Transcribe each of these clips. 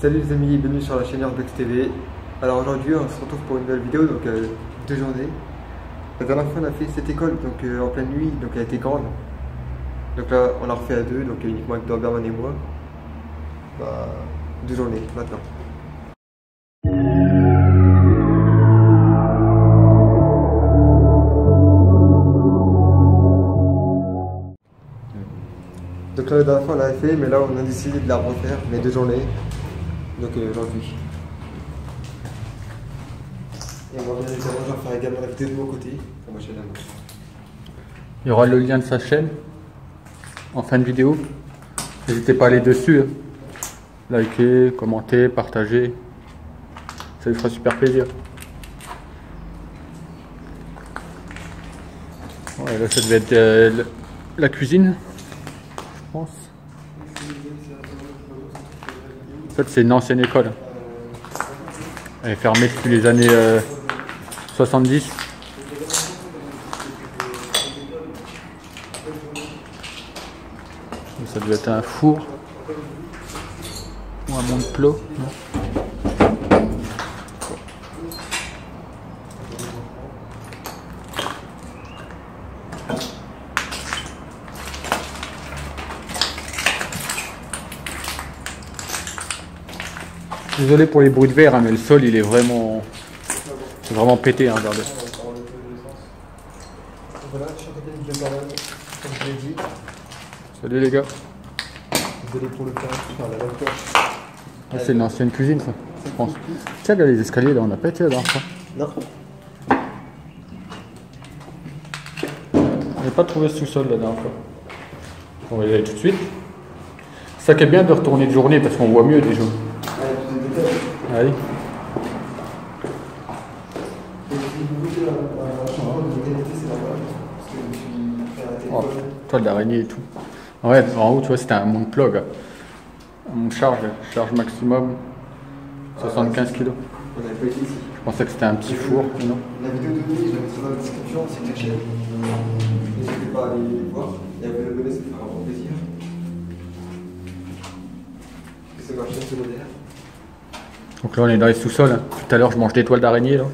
Salut les amis, bienvenue sur la chaîne Urbex TV. Alors aujourd'hui on se retrouve pour une nouvelle vidéo, donc deux journées. La dernière fois on a fait cette école donc en pleine nuit, donc elle était grande. Donc là on l'a refait à deux, donc uniquement avec Doberman et moi. Bah, deux journées maintenant. Donc là la dernière fois on l'avait fait, mais là on a décidé de la refaire, mais deux journées. Donc aujourd'hui. Et on va bien évidemment, je vais faire également la vidéo de mon côté, pour ma chaîne à moi. Il y aura le lien de sa chaîne en fin de vidéo. N'hésitez pas à aller dessus. Liker, commenter, partager. Ça lui fera super plaisir. Ouais, là, ça devait être la cuisine, je pense. En fait, c'est une ancienne école. Elle est fermée depuis les années 70. Ça devait être un four ou un monte-plat. Désolé pour les bruits de verre, hein, mais le sol il est vraiment, c'est vraiment pété, hein, regardez. Voilà, je suis en train de Doberman, comme je l'ai dit. Salut les gars. Désolé pour le faire, enfin, la lampe torche. Ah, c'est une ancienne cuisine ça, je pense. Tiens, regarde les escaliers là, on n'a pas été là dernière fois. Non. On n'a pas trouvé ce sous-sol la dernière fois. On va y aller tout de suite. C'est ça qui est bien de retourner de journée parce qu'on voit mieux déjà. Allez. Oh, toile d'araignée et tout. Ouais, en haut, tu vois, c'était un monte plug. Mon charge maximum 75 kg. On n'avait pas été ici. Je pensais que c'était un petit four, non? La vidéo de nuit, je la mettrai dans la description, c'est caché. N'hésitez pas à aller voir et à vous abonner, ça me fera vraiment plaisir. C'est ma chaîne secondaire. Donc là, on est dans les sous-sols. Hein. Tout à l'heure, je mange des toiles d'araignée là.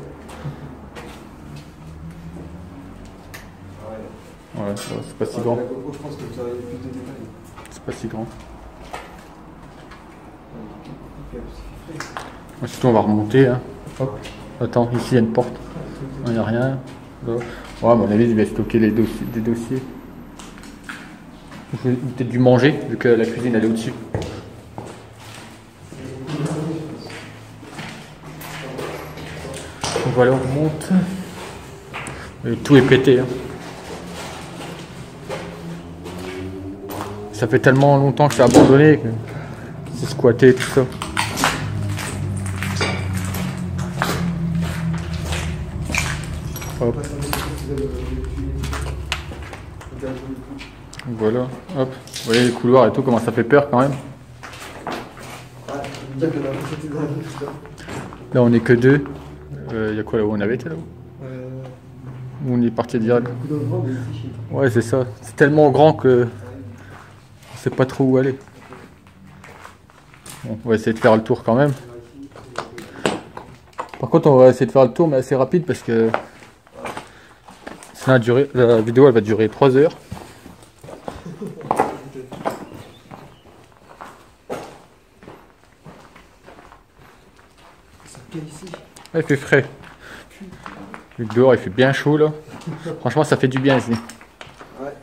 Ouais, c'est pas si grand. La GoPro, je pense que vous aurez plus de détails. C'est pas si grand. Ensuite, on va remonter. Hein. Hop. Attends, ici il y a une porte. Il n'y a rien. Là. Ouais, à mon avis, je vais stocker les dossiers, des dossiers. J'ai peut-être dû manger, vu que la cuisine elle est au-dessus. Donc voilà, on remonte. Et tout est pété. Hein. Ça fait tellement longtemps que c'est abandonné que c'est squatté tout ça. Hop. Voilà, hop. Vous voyez les couloirs et tout, comment ça fait peur quand même. Là on est que deux. Il y a quoi là où on avait été là où on est parti direct. Ouais c'est ça. C'est tellement grand que on sait pas trop où aller. Bon, on va essayer de faire le tour quand même. Par contre on va essayer de faire le tour mais assez rapide parce que sinon la vidéo elle va durer 3 heures. Il fait frais. Le dehors il fait bien chaud là. Franchement ça fait du bien ici. Ouais.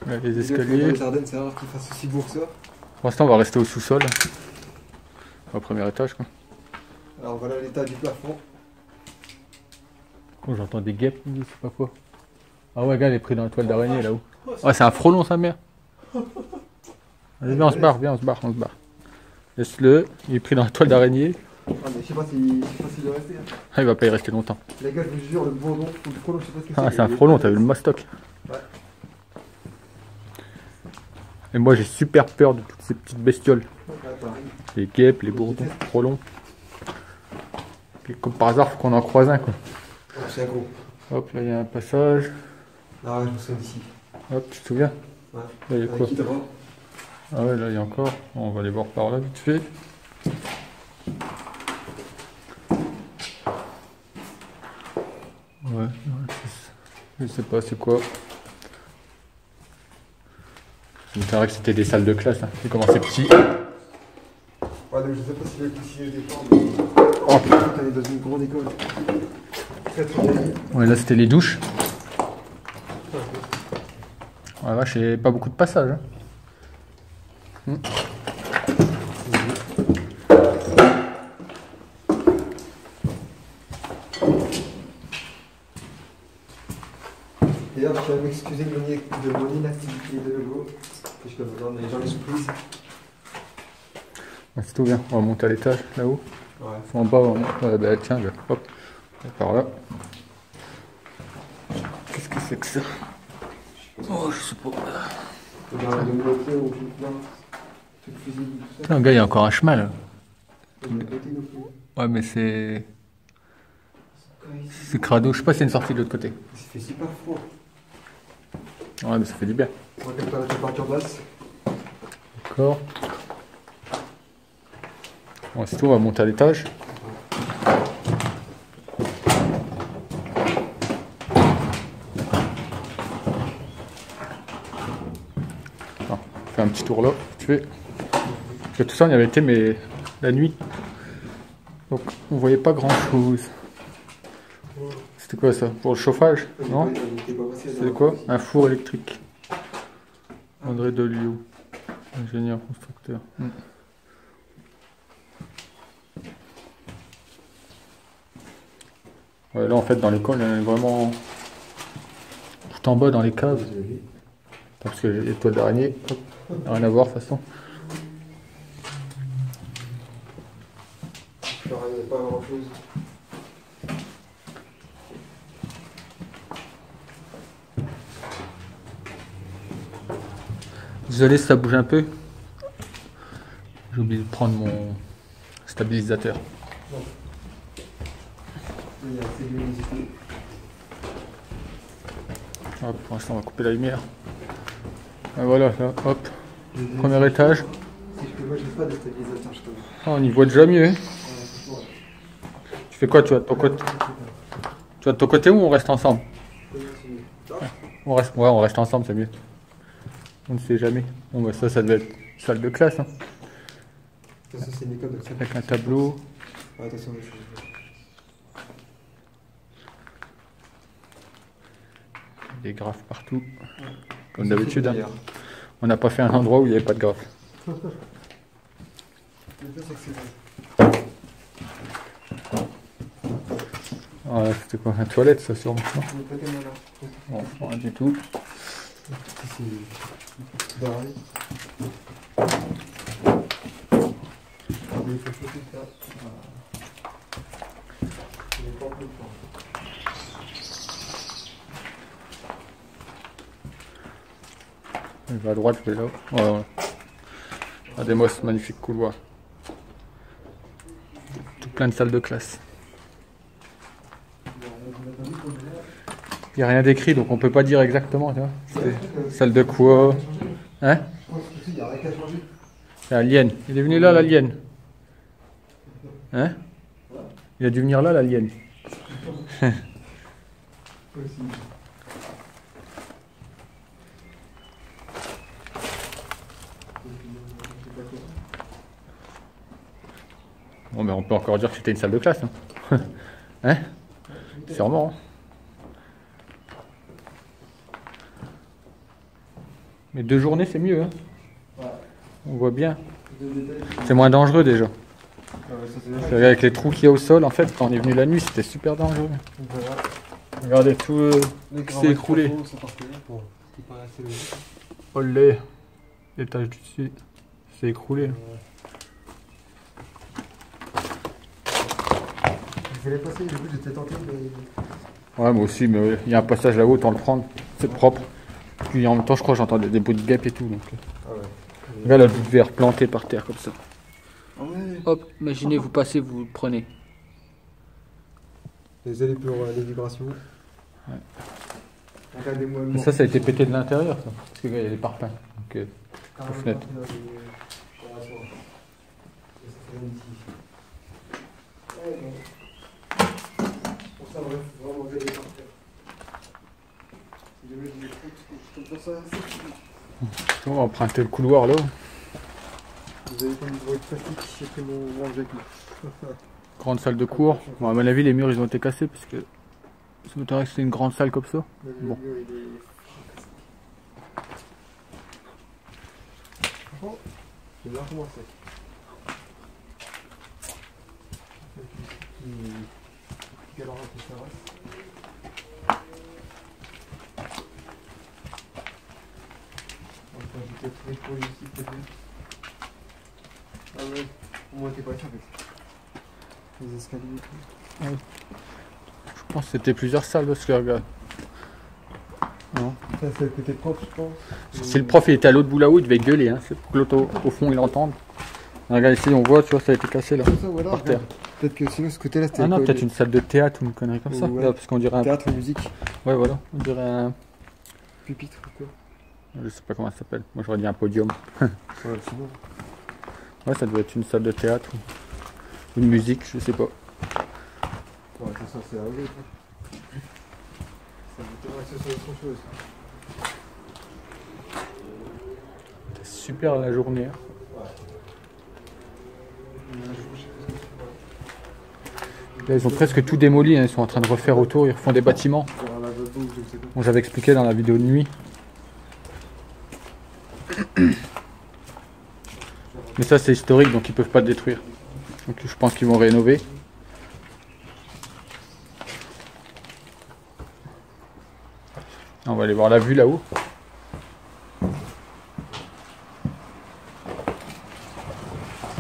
Là, les escaliers. C'est rare qu'il fasse aussi beau que ça. Pour l'instant on va rester au sous-sol. Au premier étage quoi. Alors voilà l'état du plafond. Oh, j'entends des guêpes, je sais pas quoi. Ah ouais, gars, il est pris dans la toile d'araignée là-haut. Ouais, c'est un frelon sa mère. Allez, viens, on se barre, viens, on se barre, on se barre. Laisse-le, il est pris dans la toile d'araignée. Ah, mais je sais pas s'il doit rester. Hein. Ah, il va pas y rester longtemps. Les gars, je vous jure, le bourdon ou le frelon, je sais pas ce que c'est. Ah, c'est un frelon, t'as vu le mastoc. Ouais. Et moi, j'ai super peur de toutes ces petites bestioles. Ouais, pareil. Les guêpes, les bourdons, les frelons. Et comme par hasard, faut qu'on en croise un quoi. C'est un gros. Hop, là il y a un passage. Ah ouais, je me souviens d'ici. Hop, tu te souviens? Ouais. Là il y a quoi? Ah ouais, là il y a encore. On va aller voir par là vite fait. Ouais, je sais pas c'est quoi. C'est vrai que c'était des salles de classe, hein. C'est comment c'est petit. Ouais, donc je sais pas si le petit au départ, mais. Oh putain, t'allais dans une grande école. Ouais, là c'était les douches. Ouais, vache, et pas beaucoup de passages. Hein. D'ailleurs, je tiens à m'excuser de mon inactivité de logo. Parce que maintenant, les gens les surprises. Ouais, c'est tout bien. On va monter à l'étage là-haut. Ouais. En bas, on monte. Ouais, bah, tiens, hop. Par là. Qu'est-ce que c'est que ça? Oh, je sais pas. Putain, gars, il y a encore un chemin là. Ouais, mais c'est. C'est crado. Je sais pas si c'est une sortie de l'autre côté. Il fait super froid. Ouais, mais ça fait du bien. On va faire la température basse. D'accord. Bon, c'est tout, on va monter à l'étage. On fait un petit tour là, tu fais. Parce que tout ça, on y avait été, mais la nuit. Donc, on voyait pas grand chose. C'était quoi ça? Pour le chauffage? Non? C'était quoi? Un four électrique. André Delio, ingénieur constructeur. Ouais, là en fait dans l'école on est vraiment tout en bas dans les caves. Parce que les toiles d'araignée, rien à voir de toute façon. Il n'y a pas grand chose. Désolé si ça bouge un peu. J'ai oublié de prendre mon stabilisateur. Il y a assez d'humidité. Hop, pour l'instant on va couper la lumière. Et voilà, là, hop. Premier étage. Si je peux, moi j'ai pas de stabilisateur, je trouve. Ah, on y voit déjà mieux. Hein. Tu fais quoi? Tu vas de ton côté? Tu vas de ton côté ou on reste ensemble? Ouais, on reste ensemble, c'est mieux. On ne sait jamais. Bon bah ça devait être salle de classe. Hein. Ça c'est une école de classe. Avec un tableau. Ouais, attention, Des graphes partout. Comme d'habitude. Hein. On n'a pas fait un endroit où il n'y avait pas de graphes. Ouais, c'était quoi? Un toilette ça sûrement? Non, rien du tout. Il va à droite, je vais là. Ouais. Regardez-moi ce magnifique couloir. Tout plein de salles de classe. Il n'y a rien d'écrit, donc on peut pas dire exactement. Salle de quoi? Hein? Il y a rien qu'à changer. L'alien. Il est venu là, l'alien. Hein? Il a dû venir là, l'alien. Bon, mais on peut encore dire que c'était une salle de classe. Hein? Hein? Sûrement. Hein? Mais 2 journées, c'est mieux. Hein? On voit bien. C'est moins dangereux déjà. Avec les trous qu'il y a au sol, en fait, quand on est venu la nuit, c'était super dangereux. Regardez tout qui s'est écroulé. Olé, l'étage du dessus s'est écroulé. Je voulais passer, du coup j'étais tenté, mais. Ouais, moi aussi, mais il y a un passage là-haut, autant le prendre. C'est propre. Puis en même temps, je crois que j'entendais des bruits de guêpes et tout. Donc. Ah ouais. Regarde la bout de verre plantée par terre comme ça. Ah ouais. Hop, imaginez, vous passez, vous le prenez. Désolé pour les vibrations. Ouais. Ça a été pété de l'intérieur, ça. Parce qu'il y a des parpaings. Donc, Carrément fenêtre. parti dans les décorations. Et ça fait magnifique. Ouais, bon. Pour ça, bref, faut vraiment veiller par terre. Si jamais j'ai des trucs comme ça, c'est. On va emprunter le couloir là. Vous avez pas mis de bruit de plastique, j'ai pris mon jacket. Grande salle de cours. Bon, à mon avis, les murs ils ont été cassés parce que ça m'étonnerait que c'était une grande salle comme ça. Bon. Franchement, j'ai bien commencé. Galera qui s'arrête. Enfin, j'ai peut-être trouvé pour ici, peut-être. Ah ouais, au moins t'es pas sûr avec les escaliers et tout. Ouais. Je pense que c'était plusieurs salles parce que regarde. Non. Ça c'est le côté propre je pense. Si le prof il était à l'autre bout là-haut, il devait gueuler, hein. C'est pour que l'autre au fond il entende. Regarde ici, on voit, tu vois, ça a été cassé là. Comme ça, voilà, par terre. peut-être que sinon ce côté là c'était. Ah non, l'école. peut-être une salle de théâtre ou une connerie comme ça. Ouais. Là, parce qu'on dirait un. Théâtre, musique, Ouais, voilà. On dirait un. pupitre ou quoi. Je sais pas comment ça s'appelle. Moi j'aurais dit un podium. Ouais, sinon. Ouais, ça doit être une salle de théâtre ou une musique, je sais pas. Ouais, c'est ça, c'est arrivé quoi. Ça m'étonnerait que ce soit autre chose. C'est super la journée. Hein. Là, ils ont presque tout démoli, hein. Ils sont en train de refaire autour, ils refont des bâtiments. Bon, j'avais expliqué dans la vidéo de nuit. Mais ça c'est historique donc ils peuvent pas le détruire. Donc je pense qu'ils vont rénover. On va aller voir la vue là-haut.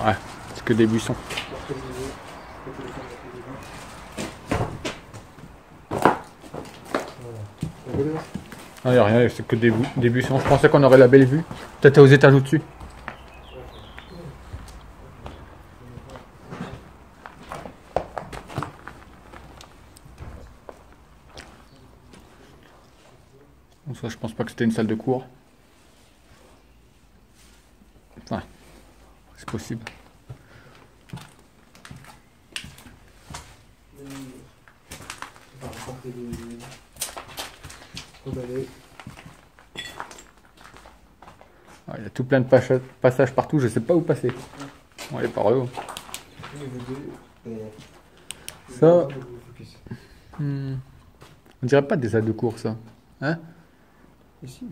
Ouais, c'est que des buissons. Non, y a rien, c'est que des buissons. Je pensais qu'on aurait la belle vue. Peut-être aux étages au-dessus. Bon, ça, je pense pas que c'était une salle de cours. Enfin, c'est possible. Ah, il y a tout plein de passages partout, je sais pas où passer. On va aller par là. Ça, on dirait pas des salles de cours, ça. Hein? Ici,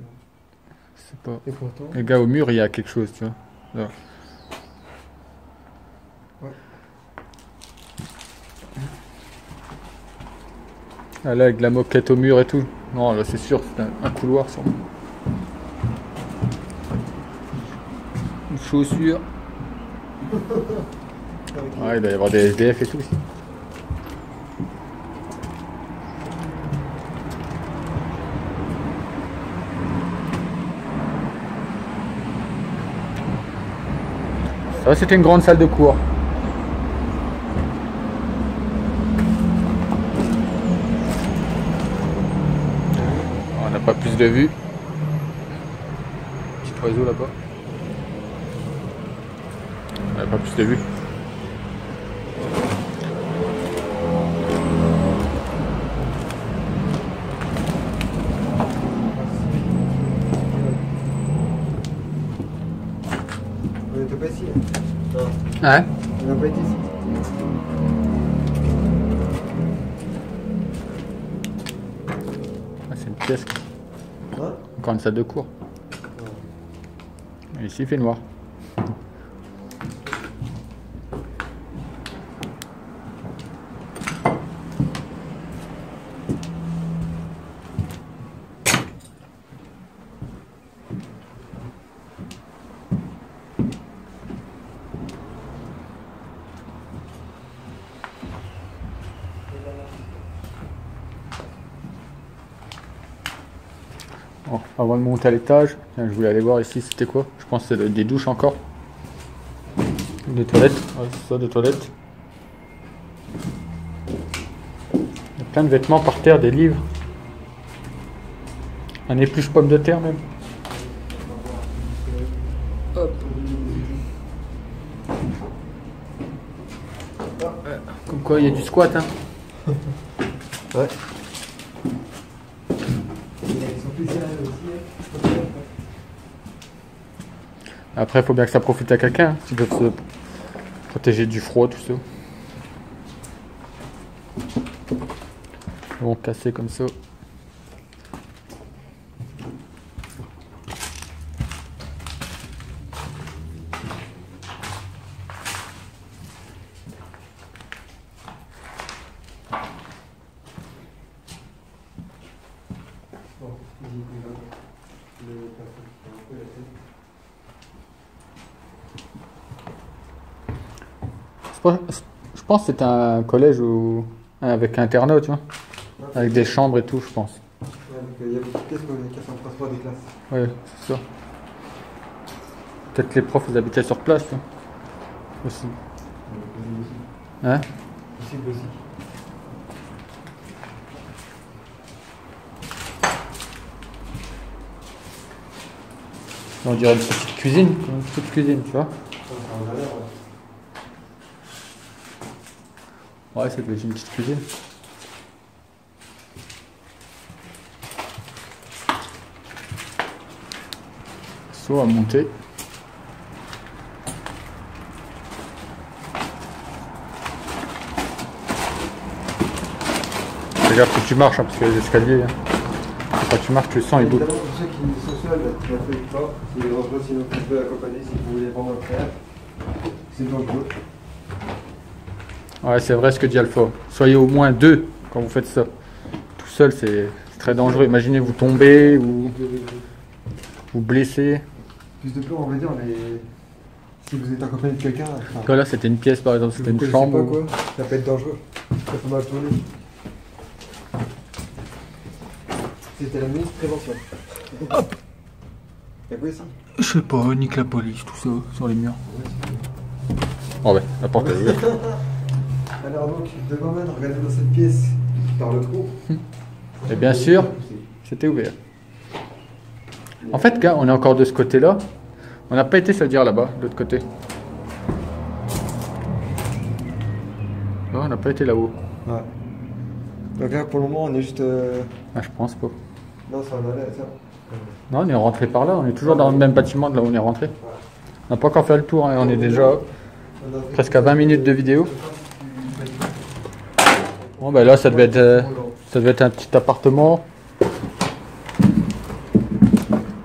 Je sais pas. et pourtant. Les gars, au mur, il y a quelque chose, tu vois. Là. Ouais. Ah, là, avec la moquette au mur et tout. Non, là, c'est sûr, c'est un couloir, sûrement. Une chaussure. Ouais, il doit y avoir des SDF et tout aussi. Ça, c'était une grande salle de cours. On n'a pas plus de vue. Petit oiseau là-bas. On n'a pas plus de vue. On n'était pas ici. Non, Ouais. on n'a pas été ici. Ah, c'est une pièce. Hein? Encore une salle de cours. Et ici, il fait noir. Bon, avant de monter à l'étage, tiens, je voulais aller voir ici c'était quoi. Je pense que c'est des douches encore. Des toilettes, ouais, c'est ça, des toilettes. Il y a plein de vêtements par terre, des livres. Un épluche pomme de terre même. Comme quoi, il y a du squat, hein. Ouais. Ils sont plus sérieux aussi, hein. Après, il faut bien que ça profite à quelqu'un, hein, qui peut se protéger du froid, tout ça. Ils vont casser comme ça. Je pense que c'était un collège où, avec internat, tu vois, avec des chambres et tout, je pense. Ouais, donc il y a beaucoup de pièces qui sont presque pas des classes. Ouais, c'est ça. Peut-être les profs, ils habitaient sur place, tu vois. Aussi. Hein? Possible aussi. On dirait une petite cuisine, tu vois. Ouais, ça doit être une petite cuisine. Saut à monter. Fais gaffe que tu marches, hein, parce qu'il y a des escaliers. Hein. Quand tu marches, tu le sens, il bouge. Évidemment, pour ceux qui sont seuls, tu n'as fait pas. Il est dangereux, sinon vous pouvez accompagner si vous voulez vraiment le faire. C'est dangereux. Ouais, c'est vrai ce que dit Alpha. Soyez au moins 2 quand vous faites ça. Tout seul, c'est très dangereux. Imaginez vous tombez ou vous blessez. Plus de peur, on va dire, mais si vous êtes accompagné de quelqu'un. Enfin, là, c'était une pièce par exemple, c'était une chambre. Pas, quoi. Ça peut être dangereux. Ça peut mal tourner. C'était la ministre prévention. Hop. Y'a quoi ici? Je sais pas, nique la police, tout ça, sur les murs. Oh ouais, la porte est ouverte. Alors donc, devant même, regardez dans cette pièce qui parle trop. Et bien sûr, c'était ouvert. En fait, gars, on est encore de ce côté-là. On n'a pas été se dire là-bas, de l'autre côté. Non, on n'a pas été là-haut. Ouais. Donc là, pour le moment, on est juste. Ah, je pense pas. Non, ça en allait, ça. Non, on est rentré par là, on est toujours dans le même bâtiment de là où on est rentré. On n'a pas encore fait le tour, hein, on est déjà presque à 20 minutes de vidéo. Bon, ben là, ça devait être un petit appartement.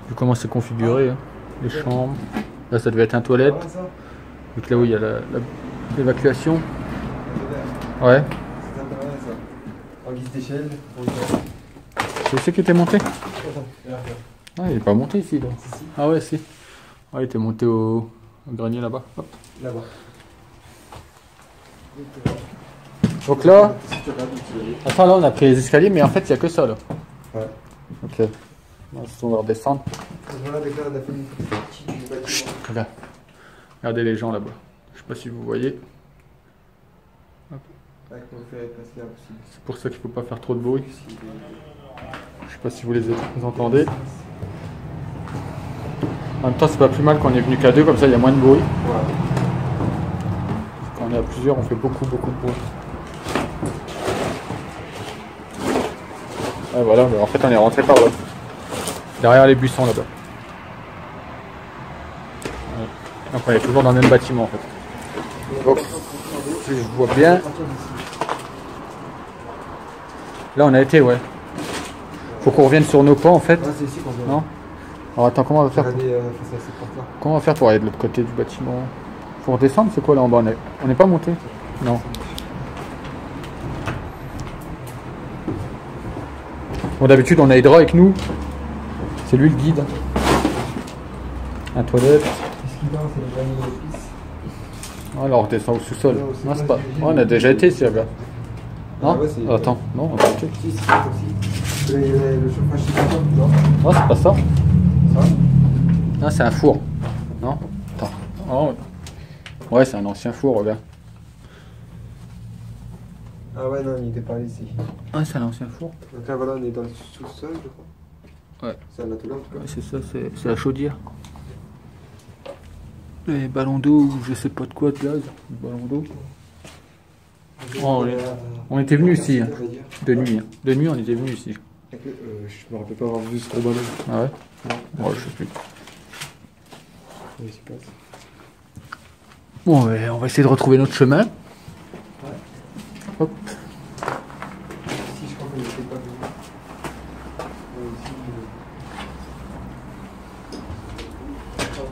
Vu comment c'est configuré, hein. Les chambres. Là, ça devait être un toilette. Vu que là où il y a l'évacuation. Ouais. C'est intéressant, ça. En guise d'échelle. C'est ce qui était monté? Ah, il n'est pas monté ici, là. Si. Ah ouais, si. Ah, il était monté au grenier là-bas. Hop. Là-bas. Donc là, attends, là on a pris les escaliers, mais en fait il n'y a que ça là. Ouais. Ok. On va redescendre. Voilà, avec là, on a fait une petite partie du bâtiment. Chut, regarde. Regardez les gens là-bas. Je sais pas si vous voyez. Hop. Avec mon fer est presque impossible. C'est pour ça qu'il faut pas faire trop de bruit. Je sais pas si vous les entendez. En même temps, c'est pas plus mal qu'on est venu qu'à 2, comme ça il y a moins de bruit. Ouais. Quand on est à plusieurs, on fait beaucoup de bruit. Ouais, voilà, mais en fait on est rentré par là. Derrière les buissons là-bas. Ouais. Donc on est toujours dans le même bâtiment en fait. Donc, si je vois bien. Là on a été, ouais. Faut qu'on revienne sur nos pas en fait. Ouais, c'est ici qu'on vient. Non? Alors attends, comment on va faire pour... Regardez face à cette porte-là. Comment on va faire pour aller de l'autre côté du bâtiment? Faut redescendre, c'est quoi là en bas? On n'est pas monté? Non. Bon, d'habitude on a Hydra avec nous. C'est lui le guide. Un toilette. Qu'est-ce qu'il va? C'est le dernier épice. Alors on redescend au sous-sol. Non, Non, c'est pas... Oh, on a déjà été ici, là. Non? Ah ouais, c'est- Attends, non, on a été. Si, c'est ça aussi. Là, il y a le chauffage chez toi, non? Non, c'est pas ça. Ça? Non, c'est un four. Non? Attends. Oh. Ouais, c'est un ancien four, regarde. Ah ouais, non, il n'était pas ici. Ah, c'est un ancien four. Donc là, voilà, on est dans le sous-sol, je crois. Ouais. C'est un atelier en tout cas. Ouais, c'est ça, c'est la chaudière. Les ballons d'eau ou je sais pas de quoi de gaz. Ballons d'eau. Oh, on était venus ici, hein. De nuit. Hein. De nuit, on était venus ici. Je me rappelle pas avoir vu ce gros ballon. Ah ouais? Non. Ouais, je sais plus. Bon, on va essayer de retrouver notre chemin. Ouais. Hop. Si je crois qu'on n'était pas venu.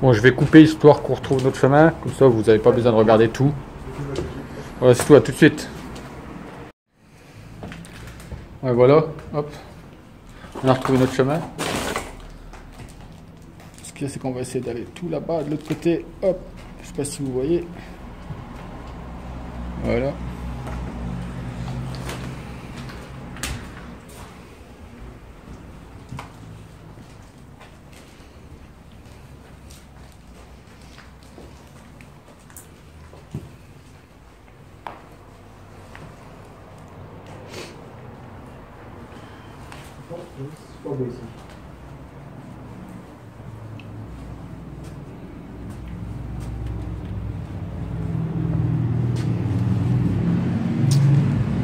Bon, je vais couper histoire qu'on retrouve notre chemin. Comme ça, vous n'avez pas besoin de regarder tout. Voilà, c'est tout. À tout de suite. Ouais, voilà. Hop. On a retrouvé notre chemin. Ce qu'il y a, c'est qu'on va essayer d'aller tout là-bas, de l'autre côté. Hop. Je sais pas si vous voyez. Voilà. C'est pas beau ici.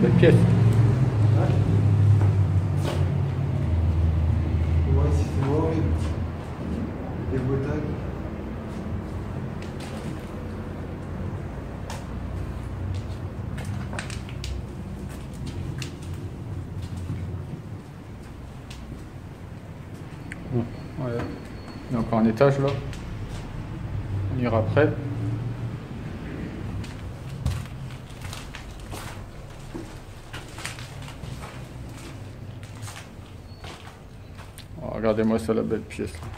Belle pièce. On voit ici, c'est mort. Les Bretagne. Voilà. Il y a encore un étage là. On ira après. Oh, regardez-moi ça, la belle pièce là.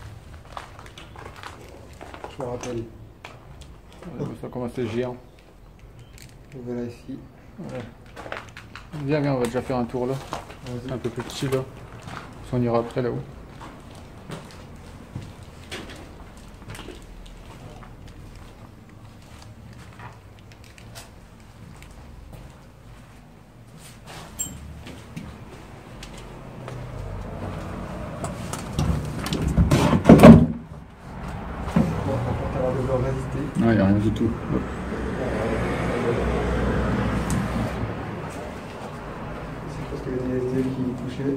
Je me rappelle. Regardez ça comment c'est géant. Voilà ici. Ouais. Viens, viens, on va déjà faire un tour là. C'est un peu plus petit là. On ira après là-haut. Non, il n'y a rien du tout. C'est parce qu'il y a des SD qui touchaient.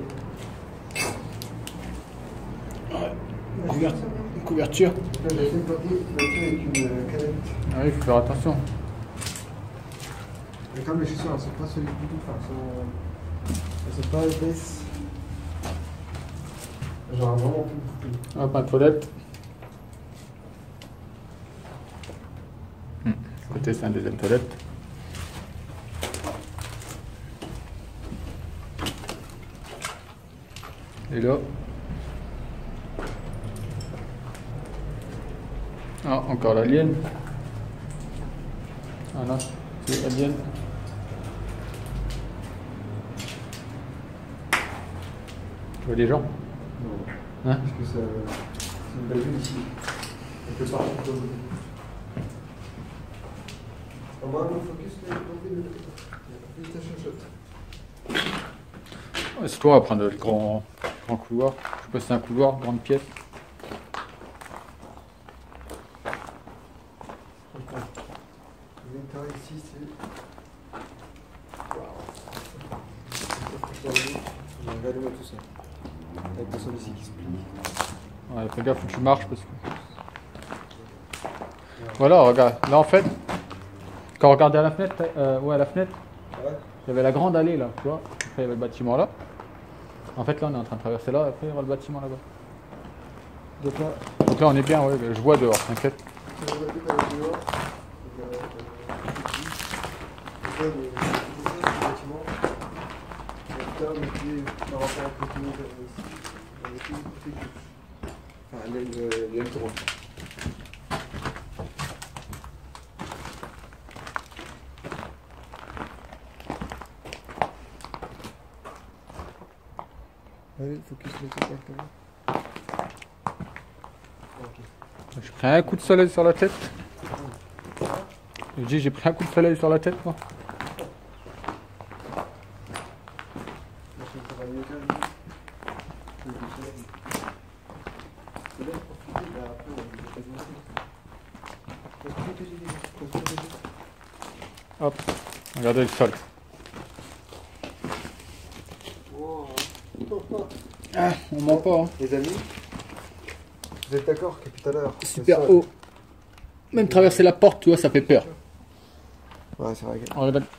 Une couverture. Là, j'ai fait planter une couverture avec une canette. Ah oui, il faut faire attention. Mais comme les chaussures, elles sont pas solides du tout. Enfin, elles sont pas épaisses. Genre vraiment plus. Hop, un toilette. Côté, c'est un deuxième toilette. Et là. Ah, encore l'alien. Ah non, c'est l'alien. Tu vois des gens? Non. Hein? Parce que c'est une belle vue ici. On peut partir. On va avoir focus sur le PlayStation Shot. C'est toi à prendre le grand couloir. Je sais pas si c'est un couloir, grande pièce. L'état ici, c'est. Waouh! Regardez-moi tout ça. Avec le sol ici qui se plie. Ouais, fais gaffe où tu marches parce que. Voilà, regarde. Là en fait, quand on regardait à la fenêtre, ouais, à la fenêtre, Ouais. il y avait la grande allée là, tu vois. Après il y avait le bâtiment là. En fait là on est en train de traverser là, après il y aura le bâtiment là-bas. Donc là on est bien, ouais, je vois dehors, t'inquiète. On va tout aller dehors. Enfin, il y a le droit. Allez, focus le contact. J'ai pris un coup de soleil sur la tête. Je dis j'ai pris un coup de soleil sur la tête moi. Hop, regardez le sol. Wow. Ah, on ment pas. Hein. Les amis, vous êtes d'accord que tout à l'heure, Super haut. Même traverser la porte, tu vois, ça fait peur. Ouais, c'est vrai.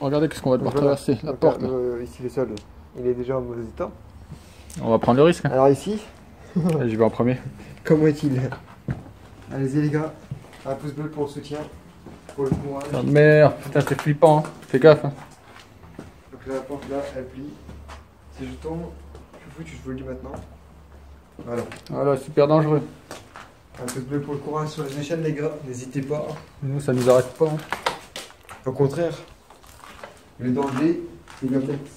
Regardez qu'est-ce qu'on va devoir traverser. La porte. Ici, le sol, il est déjà en mauvais état. On va prendre le risque. Hein. Alors ici, Allez, j'y vais en premier. comment est-il? Allez-y les gars, un pouce bleu pour le soutien, pour le courage. Oh, merde, putain, c'est flippant. Hein. Fais gaffe. Hein. Donc la porte là, elle plie. Si je tombe, je vous le dis maintenant. Voilà. Voilà, super dangereux. Un pouce bleu pour le courage sur les échelles les gars, n'hésitez pas. Nous, ça nous arrête pas. Hein. Au contraire, le danger, c'est le texte.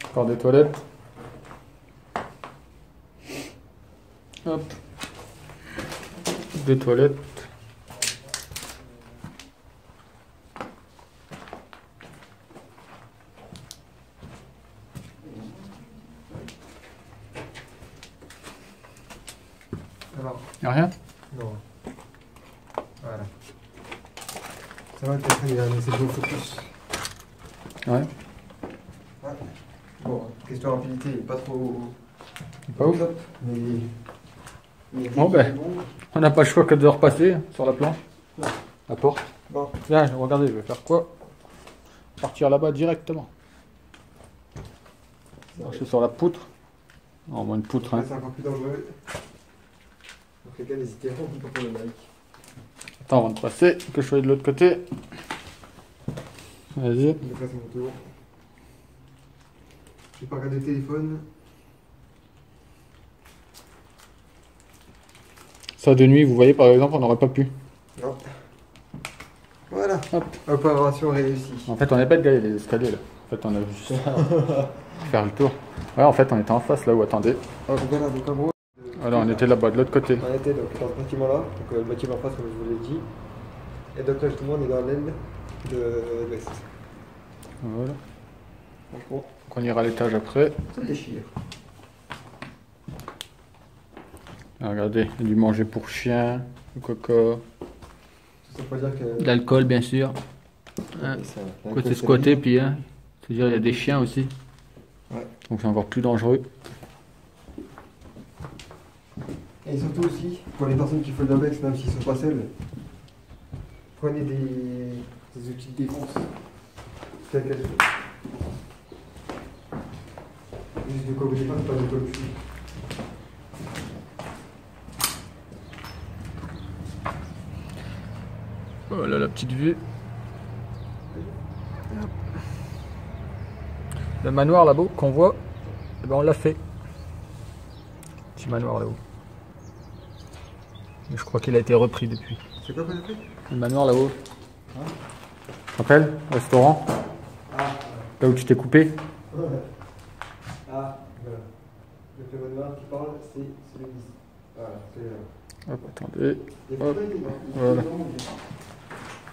Encore des toilettes. Hop. Des toilettes. Alors, Y'a rien? non. Voilà. Ça va, t'es très bien, mais c'est bon focus. Ouais. Ouais. Bon, question rapidité, pas trop. Pas ouf. Top, mais. Bon, ben, on n'a pas le choix que de repasser sur la planche. La porte. Bon. Tiens, regardez, je vais faire quoi? Partir là-bas directement. Marcher sur la poutre. Non, moins une poutre. Hein. C'est encore plus dangereux. Donc les gars, n'hésitez pas pour le like. Attends, avant de passer, que je sois de l'autre côté. Vas-y. Je vais passer mon tour. Je vais pas regarder le téléphone. Ça de nuit, vous voyez par exemple, on n'aurait pas pu. Non. Voilà. Hop. Opération réussie. En fait, on n'est pas de gars, les escaliers là. En fait, on a juste faire le tour. Ouais, en fait, on était en face là où, attendez. Alors voilà, donc en gros. Alors, on était là-bas, de l'autre côté. On était donc dans ce bâtiment là, donc le bâtiment en face comme je vous l'ai dit. Et donc là justement on est dans l'aile de l'ouest. Voilà. Donc bon, Donc, on ira à l'étage après. ça déchire. Ah, regardez, il y a du manger pour chien, du coca. Ça veut pas dire que. De l'alcool, bien sûr. Hein. Côté squatté, puis hein, c'est-à-dire il y a des chiens aussi. Ouais. Donc c'est encore plus dangereux. Et surtout aussi, pour les personnes qui font de l'OBEX, même s'ils sont pas seuls, prenez des outils de défense. Tels qu'elles sont. Juste de quoi vous défendre, pas de quoi le fuir. Voilà la petite vue. Le manoir là-bas qu'on voit, eh ben on l'a fait. Petit manoir là-haut. Je crois qu'il a été repris depuis. C'est quoi qu'on a fait? Le manoir là-haut. Tu te rappelles? Restaurant. Ah, Là où tu t'es coupé. ouais. Ah, voilà. Le fait manoir qui parle, c'est celui-ci. Voilà, c'est là. Hop, attendez. Il y a Hop. pas de vidéo, hein. Voilà.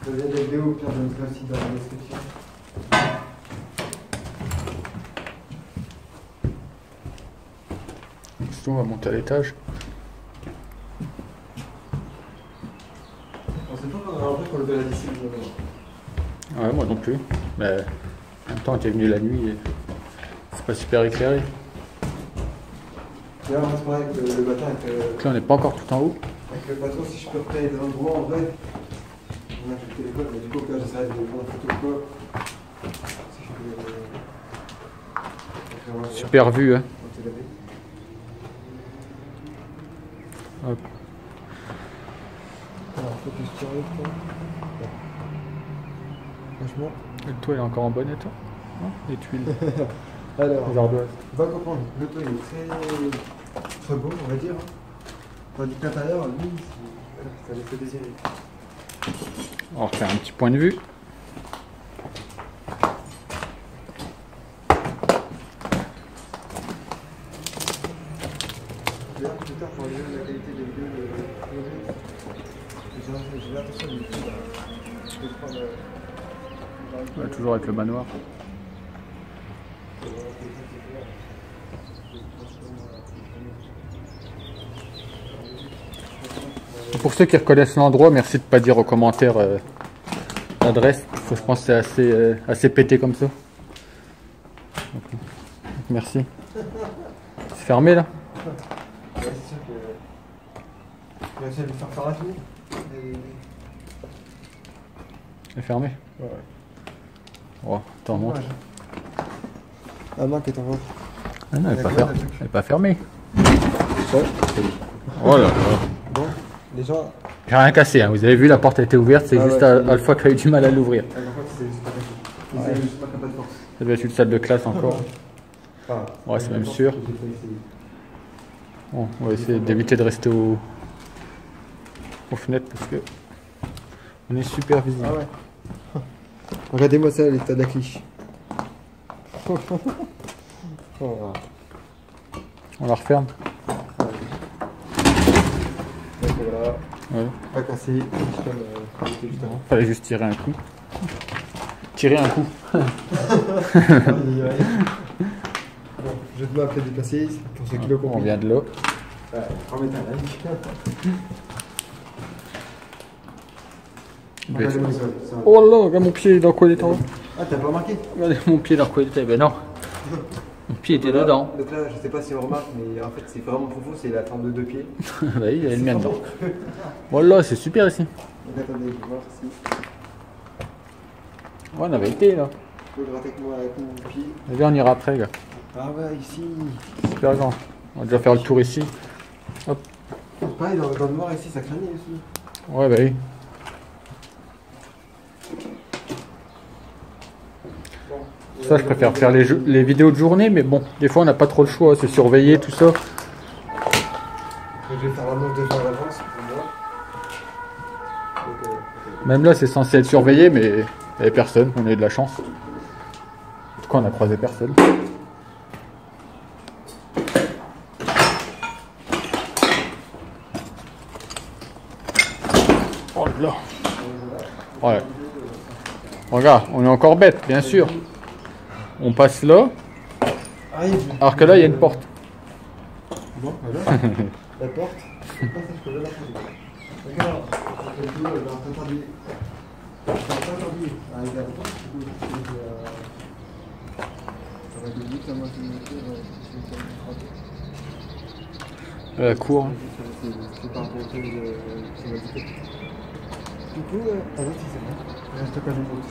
Vous avez des vidéos, Pierre, je mettrai aussi dans la description. On va monter à l'étage. On sait pas quand on a appris qu'on levait la lessive. Ouais, moi non plus. Mais en même temps, t'es venu la nuit et c'est pas super éclairé. D'ailleurs, c'est pareil avec le matin Donc là, on n'est pas encore tout en haut. avec le patron, si je peux repérer des endroits en vrai. On a fait le téléphone, mais du coup, là, j'essaierai de prendre une photo ou quoi. Si je peux. Super vue, hein. On s'est lavé. Hop. Alors, faut que je tire le point. Franchement. Le toit est encore en bon état. Non, les tuiles. Alors, Les ardoises. on va comprendre. Le toit est très beau, on va dire. Tandis que l'intérieur, lui, ça laisse le désirer. On va refaire un petit point de vue. D'ailleurs, plus tard, pour améliorer la qualité des vidéos j'ai l'intention de prendre. Ouais, toujours avec le manoir. Et pour ceux qui reconnaissent l'endroit, merci de ne pas dire aux commentaires l'adresse. Je pense que c'est assez pété comme ça. Donc, merci. C'est fermé là? Ouais, c'est sûr que. J'ai réussi à lui faire un tour. C'est fermé? Ouais. Oh, attends, montre. Ah non, qu'est-ce qu'on Ah non, elle n'est pas fermée. Ouais. Oh là là. Bon, les gens. J'ai rien cassé, hein. Vous avez vu, la porte était ouverte, c'est juste ouais, Alpha qui a eu du mal à l'ouvrir. En fait, c'est juste pas cassé. C'est juste pas capable de force. Ça doit être une salle de classe encore. Enfin, Ouais, c'est même sûr. Bon, on va essayer d'éviter de rester aux fenêtres parce que on est super visible. Ah ouais. Regardez-moi ça, l'état de la cliché. Oh. On la referme. Donc voilà, Ouais. pas cassé. Fallait juste tirer un coup. Tirer un coup. Bon, je vais m'appeler déplacer pour ceux qui l'ont compris. On vient de là. Ouais, remettez un like. Regardez-moi ça. Oh là là, regarde mon pied dans quoi il était. Ah, t'as pas remarqué? Regardez mon pied dans quoi il était. Ben non. Mon pied était dedans. Donc là, je sais pas si on remarque, mais en fait, c'est vraiment profond, c'est la forme de deux pieds. Bah oui, il y a le mien dedans. Voilà, c'est super ici. Donc attendez, je vais voir si. Ouais, on avait été là. Je peux gratter avec moi avec mon pied. Allez, on ira après, gars. Ah ouais, ici. Super grand. On va déjà faire le tour ici. Hop. Pareil, dans le noir ici, ça craignait aussi. Ouais, bah oui. Ça, je préfère faire les vidéos de journée, mais bon, des fois on n'a pas trop le choix, c'est surveiller tout ça. Je vais faire la manche de gens à l'avance pour moi. Donc, Même là, c'est censé être surveillé, mais il n'y avait personne, on a eu de la chance. En tout cas, on a croisé personne. Oh là. Ouais. Regarde, on est encore bête, bien sûr. On passe là, alors que là, il y a une porte. bon, voilà. La porte. Ah, ça, je peux la poser. Regarde, le dos, elle va s'interdire. Ça va s'interdire. Ah, il y a la porte, du coup, ça va être vite, ça m'a fait La cour. c'est par rapport au truc de. Du coup, ah non, c'est bon. Reste pas du tout.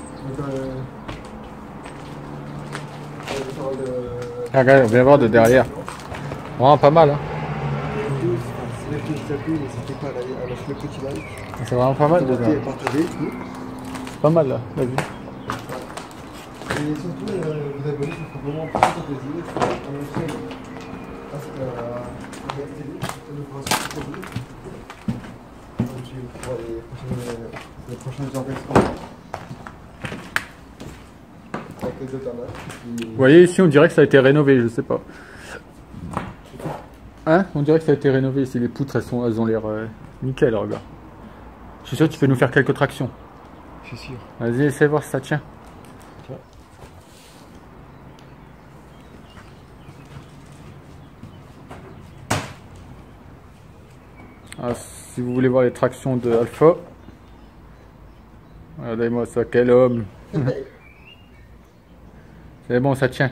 Ah, regarde, on vient voir de derrière. Vraiment pas mal, hein. C'est là que je t'appelle, mais c'était pas là, elle a fait le petit like. C'est vraiment pas mal de derrière. Partagez, C'est pas mal là, la vue. et surtout, vous abonner, ça fera vraiment très plaisir. On le fait parce que RTV, ça nous fera super plaisir. Donc, pour les prochaines enregistrements. Avec les deux tomates. Vous voyez ici, on dirait que ça a été rénové, je sais pas. Hein? On dirait que ça a été rénové ici, les poutres elles ont l'air nickel, regarde. Je suis sûr que tu peux nous faire quelques tractions. Je suis sûr. Vas-y, essaie de voir si ça tient. Tiens. Ah, si vous voulez voir les tractions de Alpha, regardez-moi ça, quel homme. C'est bon, ça tient.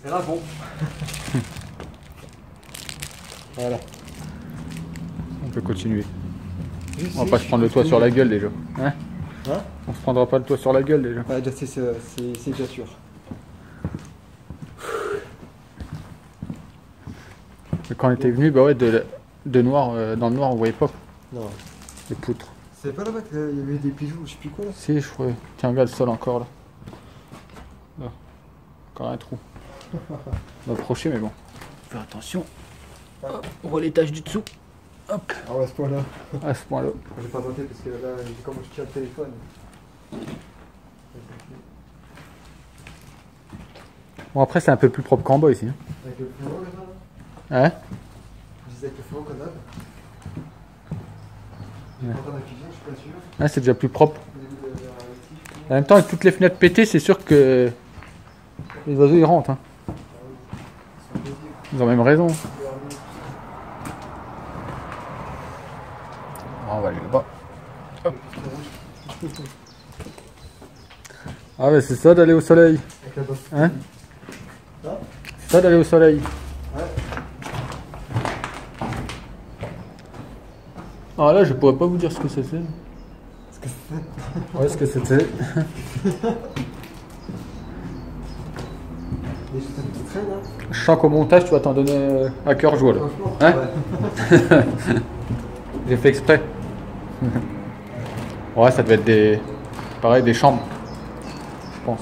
C'est là bon. Voilà. On peut continuer. On va pas se prendre le toit sur la gueule déjà. Hein? Hein? On se prendra pas le toit sur la gueule déjà. Ah, c'est déjà sûr. Mais quand on était venu, bah ouais, de noir, dans le noir, on voyait pas Non. les poutres. C'est pas là-bas qu'il y avait des bijoux, je sais plus quoi là. Si, je crois. Tiens, regarde le sol encore là. Là. Encore un trou. On va approcher, mais bon. Faire attention. Hop, on voit les taches du dessous. Hop. Ah ouais, à ce point-là. À ce point-là. J'ai pas tenté parce que là, comme je tiens le téléphone. Bon, après, c'est un peu plus propre qu'en bas ici. Hein? Avec le fluo, là. Hein? Je disais avec le fluo qu'on a. J'ai pas encore d'affichage, je suis pas sûr. Ah, c'est déjà plus propre. En même temps, avec toutes les fenêtres pétées, c'est sûr que les oiseaux ils rentrent. Hein. Ils ont même raison. on va aller là-bas. Hop. Ah mais c'est ça d'aller au soleil. Hein? C'est ça d'aller au soleil. Ouais. Ah là je pourrais pas vous dire ce que c'était. Ouais, ce que c'était. Je sens qu'au montage tu vas t'en donner à cœur joie là. Hein? Ouais. J'ai fait exprès. Ouais, ça devait être des. Pareil, des chambres. Je pense.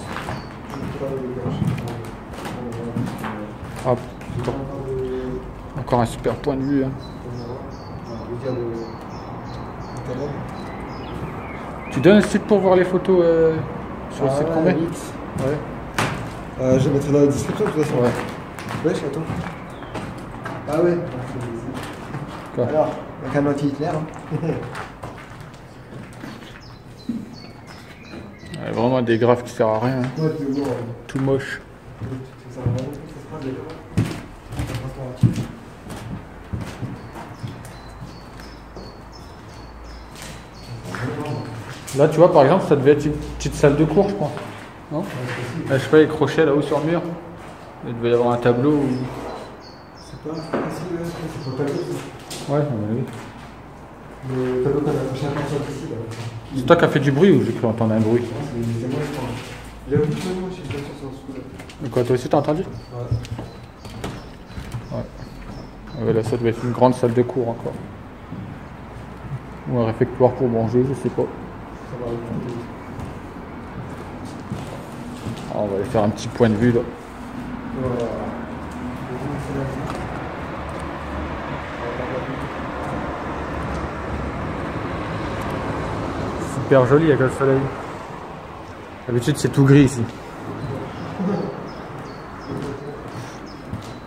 Hop. Encore un super point de vue. Hein. Tu donnes le site pour voir les photos sur le site qu'on met? Ouais. Je mettrai dans la description de toute façon. Ouais. Wesh, attends. Ah ouais. Quoi? Alors, avec un anti-Hitler. Hein. Ouais, vraiment des graphes qui servent à rien. Hein. Ouais, tout moche. Là, tu vois, par exemple, ça devait être une petite salle de cours, je pense. Non? Là, je sais pas, les crochets là-haut sur le mur. Il devait y avoir un tableau. Ou... C'est pas facile, c'est pour le tableau. Ouais, oui. Le tableau qu'on a accroché à partir d'ici. C'est toi qui as fait du bruit ou j'ai cru entendre un bruit? C'est moi, je crois. Il y a beaucoup de moi, je suis bien sûr sur ce coup-là. Quoi, toi aussi t'as entendu? Ouais. Ouais, là, ça devait être une grande salle de cours encore. Ou un réfectoire pour manger, je sais pas. On va aller faire un petit point de vue là. Super joli avec le soleil. D'habitude c'est tout gris ici.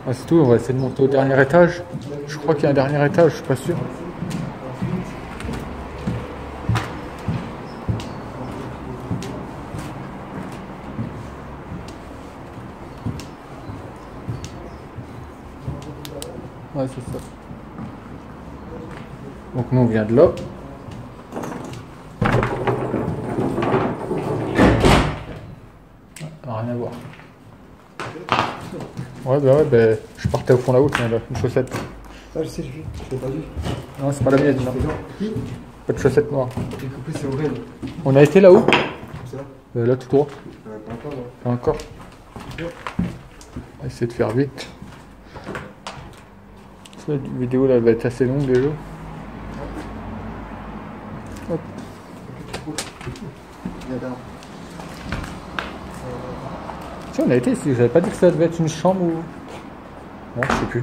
Ah, c'est tout, on va essayer de monter au dernier étage. Je crois qu'il y a un dernier étage, je suis pas sûr. Ouais, c'est ça. Donc nous on vient de là. Rien à voir. Ouais, je partais au fond là-haut, tiens, là, une chaussette. Ah, je sais, je l'ai pas vu. Non, c'est pas la mienne, non. Qui? Pas de chaussettes noires. J'ai compris, c'est horrible. On a été là-haut? C'est ça? Là, tout droit. Pas encore, ouais. Pas encore. On va essayer de faire vite. Cette vidéo là va être assez longue déjà. Hop. Tiens, on a été ici, j'avais pas dit que ça devait être une chambre ou. Non, je sais plus.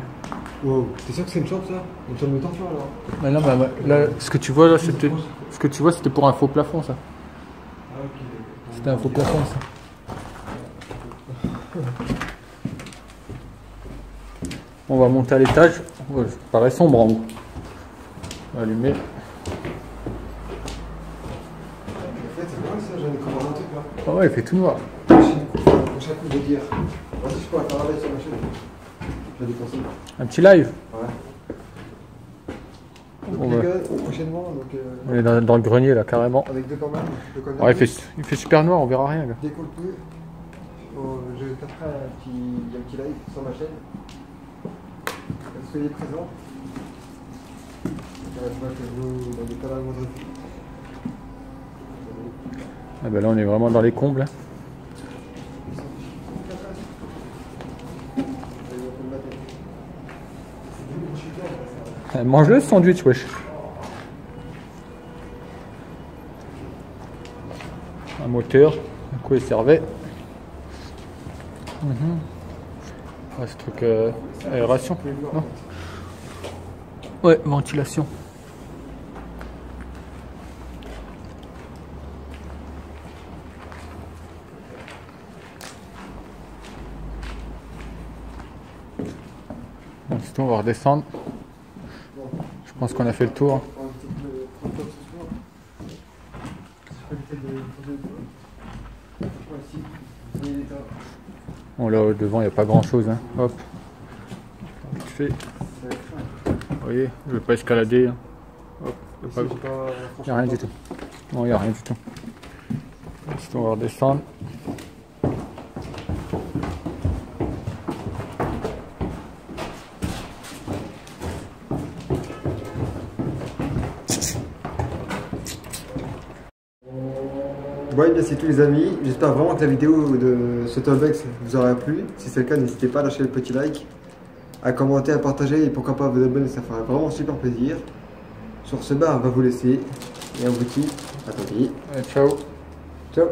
Wow, t'es sûr que c'est une chambre ça? Une chambre de torture alors? Mais non, mais là, ce que tu vois là, c'était. Ce que tu vois, c'était pour un faux plafond ça. Ah, ok. C'était un faux plafond ça. On va monter à l'étage. Ouais, ça paraît sombre en haut. On va allumer. En fait, c'est quoi ça? J'en ai commandé un truc là. Ah ouais, il fait tout noir. Prochain coup de dire. Vas-y, je pourrais faire un live sur ma chaîne. Je vais dépenser. Un petit live. Ouais. Bon, Donc, bah. les gars, prochainement, donc, On est dans le grenier là carrément. avec deux commandes. Ouais, il fait super noir, on verra rien là. Dès qu'on le peut, je taperai un petit live sur ma chaîne. Soyez présents. Je vois que vous n'avez pas la moindre. Ah bah là on est vraiment dans les combles. Hein. Mange-le ce sandwich, wesh. Un moteur, à quoi il servait. Ah, ce truc aération, non? Ouais, ventilation. Donc c'est tout, on va redescendre. Je pense qu'on a fait le tour. Bon là devant il n'y a pas grand chose. Hein. Hop. Vite fait. Vous voyez, je ne vais pas escalader. Hein. Hop. Ici, pas- j'ai pas, Il n'y a rien du tout. Non, il n'y a rien du tout. Ensuite, on va redescendre. Bon, et bien c'est tout les amis, j'espère vraiment que la vidéo de ce Tolbex vous aura plu. Si c'est le cas, n'hésitez pas à lâcher le petit like, à commenter, à partager et pourquoi pas à vous abonner, ça fera vraiment super plaisir. Sur ce, on va vous laisser et on vous dit à tout de suite. Ciao. Ciao.